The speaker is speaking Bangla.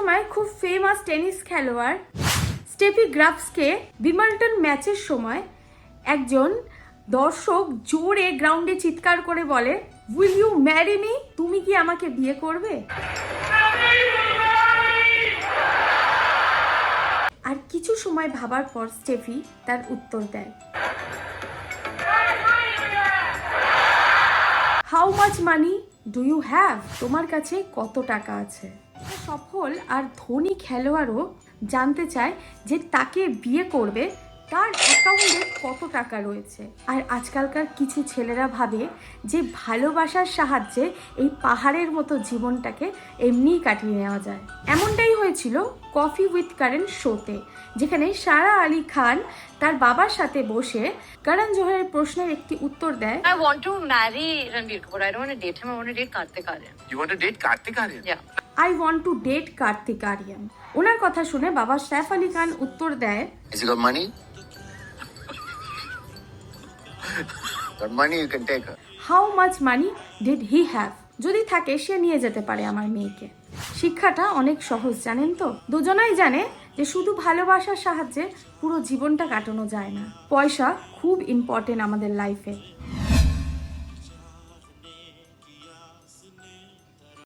সময় খুব ফেমাস টেনিস খেলোয়াড় স্টেফি গ্রাফসকে উইম্বলডন ম্যাচের সময় একজন দর্শক জোরে গ্রাউন্ডে চিৎকার করে বলে, উইল ইউ ম্যারি মি? তুমি কি আমাকে বিয়ে করবে? আর কিছু সময় ভাবার পর স্টেফি তার উত্তর দেয়, how much money do you have? তোমার কাছে কত টাকা আছে? সফল আর ধনী খেলোয়াড়ও জানতে চায় যে তাকে বিয়ে করবে তার অ্যাকাউন্টে কত টাকা রয়েছে। আর আজকালকার কিছু ছেলেরা ভাবে যে ভালোবাসার সাহায্যে এই পাহাড়ের মতো জীবনটাকে এমনিই কাটিয়ে নেওয়া যায়। এমনটাই হয়েছিল কফি উইথ কারণ শোতে, যেখানে সারা আলী খান তার বাবার সাথে বসে করণ জোহরের প্রশ্নের একটি উত্তর দেয়, I want to marry Ranbir Kapoor. I don't want to date him. I want to date Kartik Aaryan. You want to date Kartik Aaryan? Yeah. I want to date Kartik Aryan. ওনার কথা শুনে বাবা সাইফ আলী খান উত্তর দেয়, Has he got money? Got money, you can take her. How much money did he have? যদি থাকে সে নিয়ে যেতে পারে আমার মেয়েকে। শিক্ষাটা অনেক সহজ, জানেন তো? দুজনাই জানে যে শুধু ভালোবাসার সাহায্যে পুরো জীবনটা কাটানো যায় না। পয়সা খুব ইম্পর্টেন্ট আমাদের লাইফে।